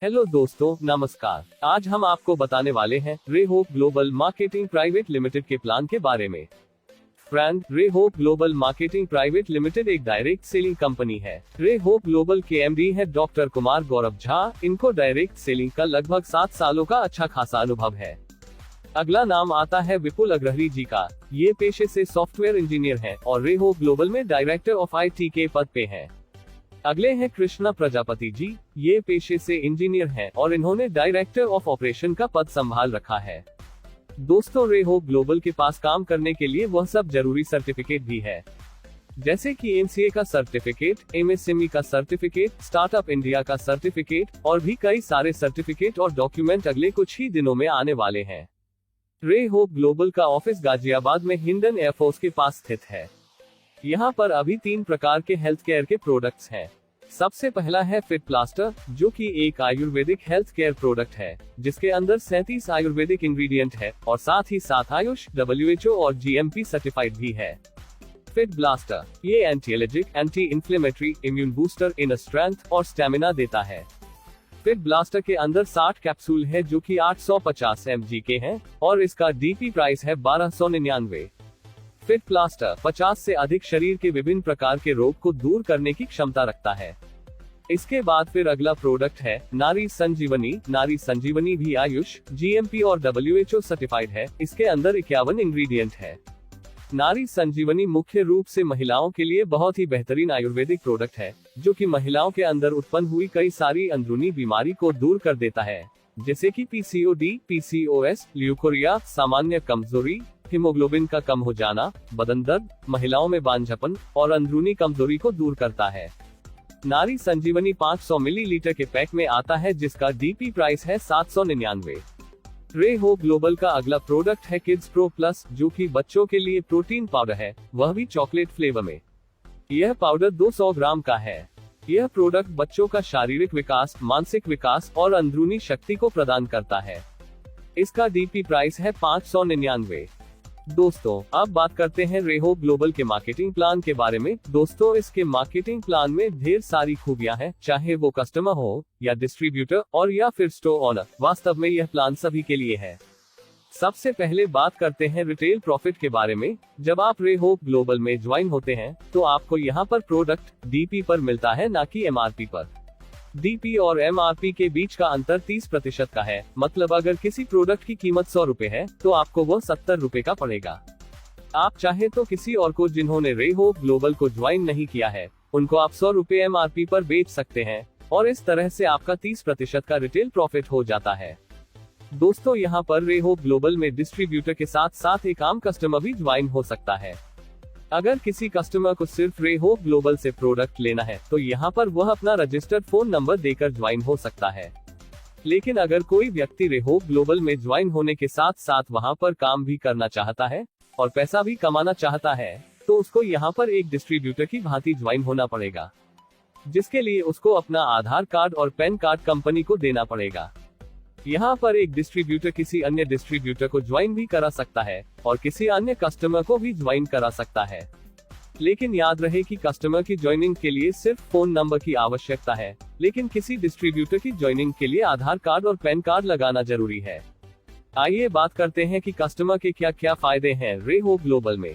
Hello दोस्तों, नमस्कार। आज हम आपको बताने वाले हैं रे hope global marketing private limited के प्लान के बारे में। फ्रेंड, रे hope global marketing private limited एक डायरेक्ट सेलिंग कंपनी है। रे होप ग्लोबल के एमडी है डॉक्टर कुमार गौरव झा। इनको डायरेक्ट सेलिंग का लगभग 7 सालों का अच्छा खासा अनुभव है। अगला नाम आता है विपुल अग्रहरी जी का। ये पेशे से सॉफ्टवेयर इंजीनियर हैं और रे होप ग्लोबल में डायरेक्टर ऑफ IT के पद पे हैं। अगले हैं कृष्णा प्रजापति जी। ये पेशे से इंजीनियर हैं और इन्होंने डायरेक्टर ऑफ ऑपरेशन का पद संभाल रखा है। दोस्तों, रे होप ग्लोबल के पास काम करने के लिए वह सब जरूरी सर्टिफिकेट भी है, जैसे कि MCA का सर्टिफिकेट, MSME का सर्टिफिकेट, स्टार्टअप इंडिया का सर्टिफिकेट और भी कई सारे सर्टिफिकेट और डॉक्यूमेंट अगले कुछ ही दिनों में आने वाले हैं। रे होप ग्लोबल का ऑफिस गाजियाबाद में हिंडन एयरफोर्स के पास स्थित है। यहाँ पर अभी 3 प्रकार के हेल्थ केयर के प्रोडक्ट्स हैं। सबसे पहला है फिट प्लास्टर, जो कि एक आयुर्वेदिक हेल्थ केयर प्रोडक्ट है, जिसके अंदर 37 आयुर्वेदिक इंग्रेडिएंट है और साथ ही साथ आयुष, WHO और GMP सर्टिफाइड भी है। फिट ब्लास्टर ये anti allergic, anti inflammatory, immune booster, inner strength और स्टेमिना देता है। फिट ब्लास्टर के अंदर 60 कैप्सूल है जो कि 850 mg के हैं और इसका DP प्राइस है 1299। फिट प्लास्टर 50 से अधिक शरीर के विभिन्न प्रकार के रोग को दूर करने की क्षमता रखता है। इसके बाद फिर अगला प्रोडक्ट है नारी संजीवनी। नारी संजीवनी भी आयुष, GMP और WHO सर्टिफाइड है। इसके अंदर 51 इंग्रेडिएंट है। नारी संजीवनी मुख्य रूप से महिलाओं के लिए बहुत ही बेहतरीन आयुर्वेदिक प्रोडक्ट है, जो कि महिलाओं के अंदर उत्पन्न हुई कई सारी अंदरूनी बीमारी को दूर कर देता है, जैसे कि PCOD, PCOS, ल्यूकोरिया, सामान्य कमजोरी, हीमोग्लोबिन का कम हो जाना, बदन दर्द, महिलाओं में बांझपन और अंदरूनी कमजोरी को दूर करता है। नारी संजीवनी 500 मिलीलीटर के पैक में आता है, जिसका DP प्राइस है 799। रे होप ग्लोबल का अगला प्रोडक्ट है किड्स प्रो प्लस, जो कि बच्चों के लिए प्रोटीन पाउडर है, वह भी चॉकलेट फ्लेवर में। यह पाउडर 200 ग्राम का है। यह प्रोडक्ट बच्चों का शारीरिक विकास, मानसिक विकास और अंदरूनी शक्ति को प्रदान करता है। इसका DP प्राइस है 599। दोस्तों, अब बात करते हैं रे होप ग्लोबल के मार्केटिंग प्लान के बारे में। दोस्तों, इसके मार्केटिंग प्लान में ढेर सारी खूबियां हैं, चाहे वो कस्टमर हो या डिस्ट्रीब्यूटर और या फिर स्टोर ओनर। वास्तव में यह प्लान सभी के लिए है। सबसे पहले बात करते हैं रिटेल प्रॉफिट के बारे में। जब आप रे होप ग्लोबल में ज्वाइन होते हैं तो आपको यहाँ पर प्रोडक्ट DP पर मिलता है, ना कि MRP पर। DP और MRP के बीच का अंतर 30% का है। मतलब अगर किसी प्रोडक्ट की कीमत 100 रुपए है तो आपको वो 70 रुपए का पड़ेगा। आप चाहे तो किसी और को जिन्होंने रे होप ग्लोबल को ज्वाइन नहीं किया है, उनको आप 100 रुपए MRP पर बेच सकते हैं और इस तरह से आपका 30% का रिटेल प्रॉफिट हो जाता है। दोस्तों, यहाँ पर रे होप ग्लोबल में डिस्ट्रीब्यूटर के साथ साथ एक आम कस्टमर भी ज्वाइन हो सकता है। अगर किसी कस्टमर को सिर्फ रे होप ग्लोबल से प्रोडक्ट लेना है तो यहाँ पर वह अपना रजिस्टर्ड फोन नंबर देकर ज्वाइन हो सकता है। लेकिन अगर कोई व्यक्ति रे होप ग्लोबल में ज्वाइन होने के साथ साथ वहाँ पर काम भी करना चाहता है और पैसा भी कमाना चाहता है, तो उसको यहाँ पर एक डिस्ट्रीब्यूटर की भांति ज्वाइन होना पड़ेगा, जिसके लिए उसको अपना आधार कार्ड और पैन कार्ड कंपनी को देना पड़ेगा। यहाँ पर एक डिस्ट्रीब्यूटर किसी अन्य डिस्ट्रीब्यूटर को ज्वाइन भी करा सकता है और किसी अन्य कस्टमर को भी ज्वाइन करा सकता है। लेकिन याद रहे कि कस्टमर की ज्वाइनिंग के लिए सिर्फ फोन नंबर की आवश्यकता है, लेकिन किसी डिस्ट्रीब्यूटर की ज्वाइनिंग के लिए आधार कार्ड और पैन कार्ड लगाना जरूरी है। आइए बात करते हैं कि कस्टमर के क्या क्या फायदे हैं रे होप ग्लोबल में।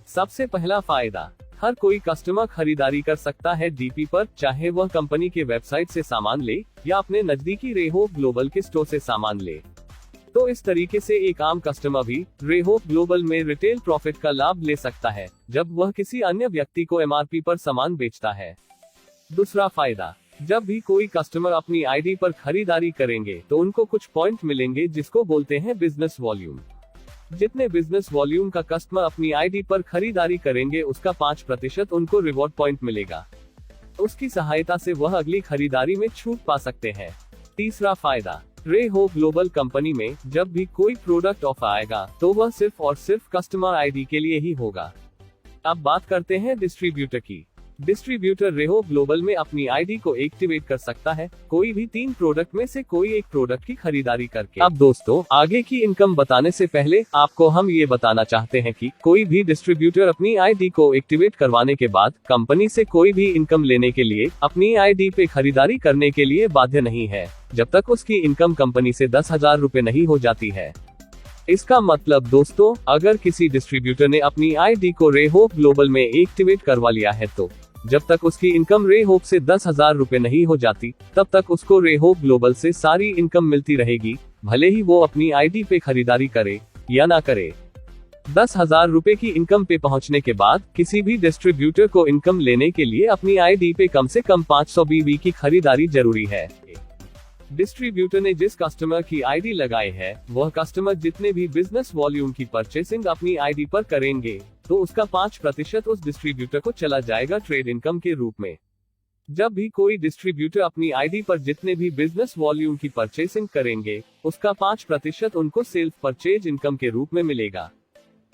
सबसे पहला फायदा, हर कोई कस्टमर खरीदारी कर सकता है DP पर, चाहे वह कंपनी के वेबसाइट से सामान ले या अपने नजदीकी रे होप ग्लोबल के स्टोर से सामान ले। तो इस तरीके से एक आम कस्टमर भी रे होप ग्लोबल में रिटेल प्रॉफिट का लाभ ले सकता है जब वह किसी अन्य व्यक्ति को MRP पर सामान बेचता है। दूसरा फायदा, जब भी कोई कस्टमर अपनी ID पर खरीदारी करेंगे तो उनको कुछ पॉइंट मिलेंगे, जिसको बोलते हैं बिजनेस वॉल्यूम। जितने बिजनेस वॉल्यूम का कस्टमर अपनी ID पर खरीदारी करेंगे, उसका 5% उनको रिवॉर्ड पॉइंट मिलेगा। उसकी सहायता से वह अगली खरीदारी में छूट पा सकते हैं। तीसरा फायदा, रे होप ग्लोबल कंपनी में जब भी कोई प्रोडक्ट ऑफर आएगा तो वह सिर्फ और सिर्फ कस्टमर ID के लिए ही होगा। अब बात करते हैं डिस्ट्रीब्यूटर की। डिस्ट्रीब्यूटर रेहोप ग्लोबल में अपनी आईडी को एक्टिवेट कर सकता है कोई भी 3 प्रोडक्ट में से कोई एक प्रोडक्ट की खरीदारी करके। अब दोस्तों, आगे की इनकम बताने से पहले आपको हम ये बताना चाहते हैं कि कोई भी डिस्ट्रीब्यूटर अपनी आईडी को एक्टिवेट करवाने के बाद कंपनी से कोई भी इनकम लेने के लिए अपनी आईडी पे खरीदारी करने के लिए बाध्य नहीं है, जब तक उसकी इनकम कंपनी से 10,000 रुपए नहीं हो जाती है। इसका मतलब दोस्तों, अगर किसी डिस्ट्रीब्यूटर ने अपनी आईडी को रेहोप ग्लोबल में एक्टिवेट करवा लिया है तो जब तक उसकी इनकम रेहोप से 10,000 रुपए नहीं हो जाती, तब तक उसको रेहोप ग्लोबल से सारी इनकम मिलती रहेगी, भले ही वो अपनी आईडी पे खरीदारी करे या ना करे। 10,000 रुपए की इनकम पे पहुंचने के बाद किसी भी डिस्ट्रीब्यूटर को इनकम लेने के लिए अपनी आईडी पे कम से कम 500 बीबी की खरीदारी जरूरी है। डिस्ट्रीब्यूटर ने जिस कस्टमर की आईडी लगाई है, वह कस्टमर जितने भी बिजनेस वॉल्यूम की परचेसिंग अपनी आईडी पर करेंगे, तो उसका 5% उस डिस्ट्रीब्यूटर को चला जाएगा ट्रेड इनकम के रूप में। जब भी कोई डिस्ट्रीब्यूटर अपनी आईडी पर जितने भी बिजनेस वॉल्यूम की परचेसिंग करेंगे, उसका 5% उनको सेल्फ परचेज इनकम के रूप में मिलेगा।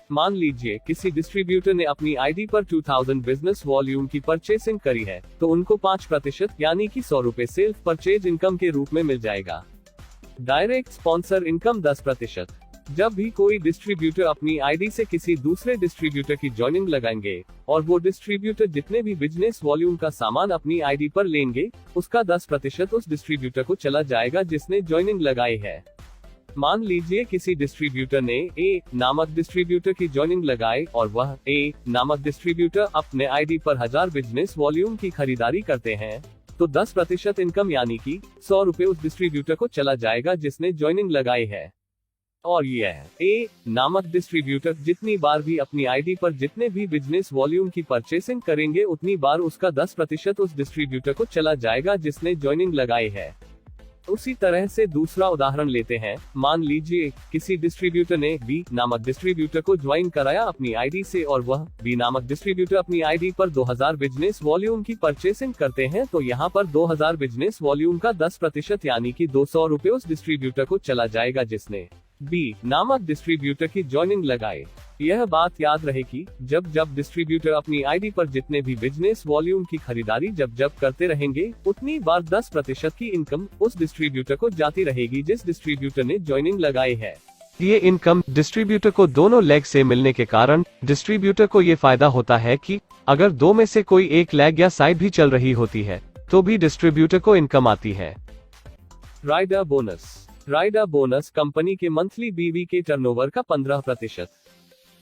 मान लीजिए किसी डिस्ट्रीब्यूटर ने अपनी आईडी पर 2000 बिजनेस वॉल्यूम की परचेसिंग करी है, तो उनको 5% यानी कि 100 रुपए सेल्फ परचेज इनकम के रूप में मिल जाएगा। Direct sponsor income 10%। जब भी कोई डिस्ट्रीब्यूटर अपनी आईडी से किसी दूसरे डिस्ट्रीब्यूटर की जॉइनिंग लगाएंगे और वो डिस्ट्रीब्यूटर जितने भी बिजनेस वॉल्यूम का सामान अपनी आईडी पर लेंगे, उसका 10% उस डिस्ट्रीब्यूटर को चला जाएगा जिसने जॉइनिंग लगाई है। मान लीजिए किसी डिस्ट्रीब्यूटर ने ए नामक डिस्ट्रीब्यूटर की जॉइनिंग लगाई और वह ए नामक डिस्ट्रीब्यूटर अपने आईडी पर 1000 बिजनेस वॉल्यूम की खरीदारी करते हैं, तो 10% इनकम यानी कि 100 रुपए उस डिस्ट्रीब्यूटर को चला जाएगा जिसने जॉइनिंग लगाई है। और यह ए नामक डिस्ट्रीब्यूटर जितनी बार भी अपनी आईडी पर जितने भी बिजनेस वॉल्यूम की परचेसिंग करेंगे, उतनी बार उसका 10% उस डिस्ट्रीब्यूटर को चला जाएगा जिसने जॉइनिंग लगाई है। उसी तरह से दूसरा उदाहरण लेते हैं। मान लीजिए किसी डिस्ट्रीब्यूटर ने बी नामक डिस्ट्रीब्यूटर को ज्वाइन कराया अपनी आईडी से और वह बी नामक डिस्ट्रीब्यूटर अपनी आईडी पर 2000 बिजनेस वॉल्यूम की परचेसिंग करते हैं, तो यहाँ पर 2000 बिजनेस वॉल्यूम का 10% यानी कि 200 रुपए उस डिस्ट्रीब्यूटर को चला जाएगा जिसने बी नामक डिस्ट्रीब्यूटर की जॉइनिंग लगाई। यह बात याद रहे कि जब जब डिस्ट्रीब्यूटर अपनी आईडी पर जितने भी बिजनेस वॉल्यूम की खरीदारी जब करते रहेंगे, उतनी बार 10% की इनकम उस डिस्ट्रीब्यूटर को जाती रहेगी जिस डिस्ट्रीब्यूटर ने जॉइनिंग लगाई है। ये इनकम डिस्ट्रीब्यूटर को दोनों लेग से मिलने के कारण डिस्ट्रीब्यूटर को ये फायदा होता है कि अगर दो में से कोई एक लेग या साइड भी चल रही होती है, तो भी डिस्ट्रीब्यूटर को इनकम आती है। Rider bonus. Rider bonus company के मंथली बीवी के टर्नओवर का 15%।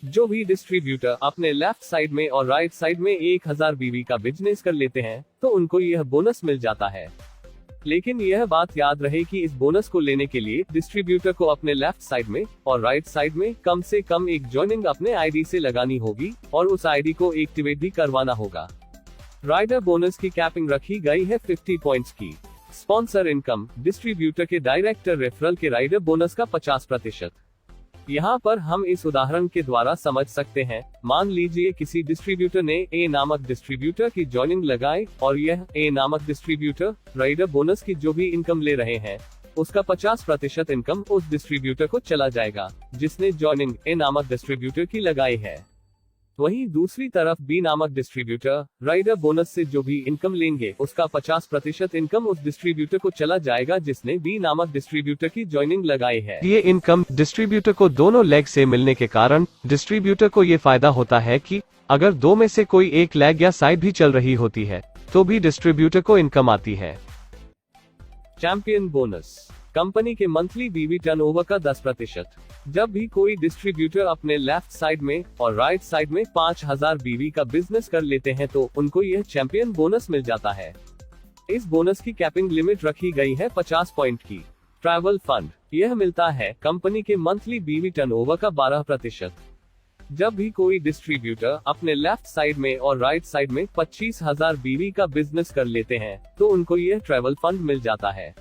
जो भी डिस्ट्रीब्यूटर अपने लेफ्ट साइड में और राइट साइड में 1000 बीवी का बिजनेस कर लेते हैं, तो उनको यह बोनस मिल जाता है। लेकिन यह बात याद रहे कि इस बोनस को लेने के लिए डिस्ट्रीब्यूटर को अपने लेफ्ट साइड में और राइट साइड में कम से कम एक जॉइनिंग अपने आईडी से लगानी होगी और उस आईडी को एक्टिवेट भी करवाना होगा। राइडर बोनस की कैपिंग रखी गई है 50 पॉइंट्स की। Sponsor income. डिस्ट्रीब्यूटर के डायरेक्टर रेफरल के राइडर बोनस का 50%। यहाँ पर हम इस उदाहरण के द्वारा समझ सकते हैं। मान लीजिए किसी डिस्ट्रीब्यूटर ने ए नामक डिस्ट्रीब्यूटर की जॉइनिंग लगाई और यह ए नामक डिस्ट्रीब्यूटर राइडर बोनस की जो भी इनकम ले रहे हैं, उसका 50% इनकम उस डिस्ट्रीब्यूटर को चला जाएगा जिसने जॉइनिंग ए नामक डिस्ट्रीब्यूटर की लगाई है। वहीं दूसरी तरफ बी नामक डिस्ट्रीब्यूटर राइडर बोनस से जो भी इनकम लेंगे, उसका 50% इनकम उस डिस्ट्रीब्यूटर को चला जाएगा जिसने बी नामक डिस्ट्रीब्यूटर की जॉइनिंग लगाई है। ये इनकम डिस्ट्रीब्यूटर को दोनों लेग से मिलने के कारण डिस्ट्रीब्यूटर को ये फायदा होता है कि अगर दो में से कोई एक लेग या साइड भी चल रही होती है, तो भी डिस्ट्रीब्यूटर को इनकम आती है। Champion bonus. कंपनी के मंथली बीवी टर्नओवर का 10%। जब भी कोई डिस्ट्रीब्यूटर अपने लेफ्ट साइड में और राइट साइड में 5000 बीवी का बिजनेस कर लेते हैं, तो उनको यह चैंपियन बोनस मिल जाता है। इस बोनस की कैपिंग लिमिट रखी गई है 50 पॉइंट की। Travel fund. यह मिलता है कंपनी के मंथली बीवी टर्नओवर का 12%। जब भी कोई डिस्ट्रीब्यूटर अपने लेफ्ट साइड में और राइट साइड में 25,000 बीवी का बिजनेस कर लेते हैं, तो उनको यह ट्रैवल फंड मिल जाता है।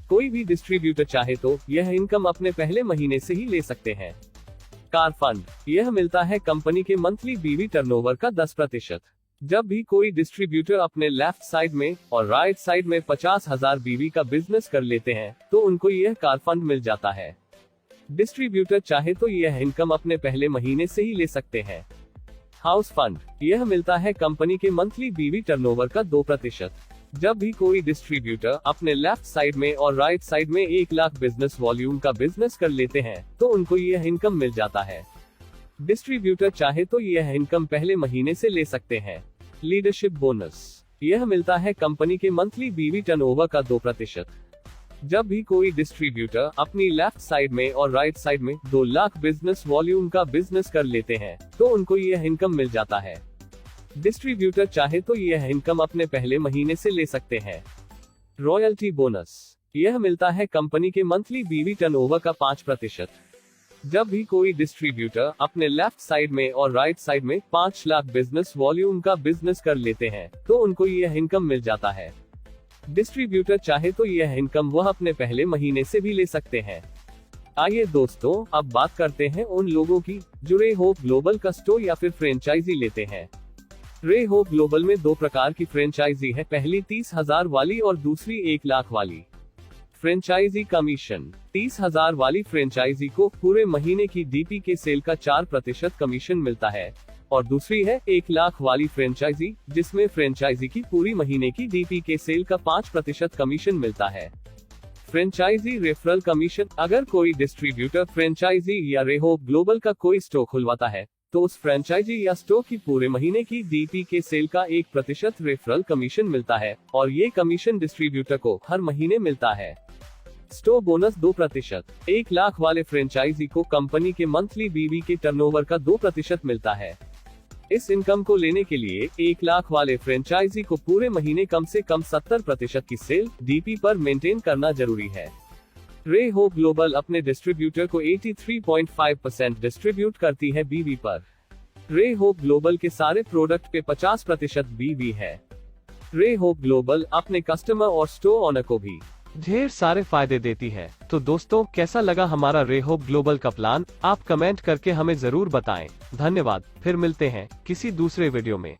कोई भी डिस्ट्रीब्यूटर चाहे तो यह इनकम अपने पहले महीने से ही ले सकते हैं। Car fund. यह मिलता है कंपनी के मंथली बीवी टर्नओवर का 10%। जब भी कोई डिस्ट्रीब्यूटर अपने लेफ्ट साइड में और राइट साइड में 50,000 बीवी का बिजनेस कर लेते हैं, तो उनको यह कार फंड मिल जाता है। डिस्ट्रीब्यूटर चाहे तो यह इनकम अपने पहले महीने से ही ले सकते हैं। हाउस फंड, यह मिलता है कंपनी के मंथली बीवी टर्नओवर का 2%। जब भी कोई डिस्ट्रीब्यूटर अपने लेफ्ट साइड में और राइट साइड में 1 लाख बिजनेस वॉल्यूम का बिजनेस कर लेते हैं तो उनको यह इनकम मिल जाता है। डिस्ट्रीब्यूटर चाहे तो यह इनकम पहले महीने से ले सकते हैं। लीडरशिप बोनस, यह मिलता है कंपनी के मंथली बीवी टर्नओवर का 2%। जब भी कोई डिस्ट्रीब्यूटर अपनी लेफ्ट साइड में और राइट साइड में 2 लाख बिजनेस वॉल्यूम का बिजनेस कर लेते हैं तो उनको यह इनकम मिल जाता है। डिस्ट्रीब्यूटर चाहे तो यह इनकम अपने पहले महीने से ले सकते हैं। रॉयल्टी बोनस, यह मिलता है कंपनी के मंथली बीवी टर्नओवर का 5%। जब भी कोई डिस्ट्रीब्यूटर अपने लेफ्ट साइड में और राइट साइड में 5 लाख बिजनेस वॉल्यूम का बिजनेस कर लेते हैं तो उनको यह इनकम मिल जाता है। डिस्ट्रीब्यूटर चाहे तो यह इनकम वह अपने पहले महीने से भी ले सकते हैं। आइए दोस्तों, अब बात करते हैं उन लोगों की जो रे होप ग्लोबल का स्टोर या फिर फ्रेंचाइजी लेते हैं। रे होप ग्लोबल में 2 प्रकार की फ्रेंचाइजी है, पहली 30,000 वाली और दूसरी 1 लाख वाली। फ्रेंचाइजी कमीशन, 30,000 वाली फ्रेंचाइजी को पूरे महीने की डीपी के सेल का 4% कमीशन मिलता है और दूसरी है 1 लाख वाली फ्रेंचाइजी जिसमें फ्रेंचाइजी की पूरी महीने की डीपी के सेल का 5% कमीशन मिलता है। फ्रेंचाइजी रेफरल कमीशन, अगर कोई डिस्ट्रीब्यूटर फ्रेंचाइजी या रे होप ग्लोबल का कोई स्टोर खुलवाता है तो उस फ्रेंचाइजी या स्टोर की पूरे महीने की डीपी के सेल का 1% रेफरल कमीशन मिलता है और ये कमीशन डिस्ट्रीब्यूटर को हर महीने मिलता है। स्टोर बोनस 2%, 1 लाख वाले फ्रेंचाइजी को कंपनी के मंथली बीवी के टर्नओवर का 2% मिलता है। इस इनकम को लेने के लिए 1 लाख वाले फ्रेंचाइजी को पूरे महीने कम से कम 70% की सेल डीपी पर मेंटेन करना जरूरी है। रे होप ग्लोबल अपने डिस्ट्रीब्यूटर को 83.5% डिस्ट्रीब्यूट करती है बीवी पर। रे होप ग्लोबल के सारे प्रोडक्ट पे 50% बीवी है। रे होप ग्लोबल अपने कस्टमर और स्टोर ओनर को भी ढेर सारे फायदे देती है। तो दोस्तों, कैसा लगा हमारा रे होप ग्लोबल का प्लान? आप कमेंट करके हमें जरूर बताएं। धन्यवाद, फिर मिलते हैं किसी दूसरे वीडियो में।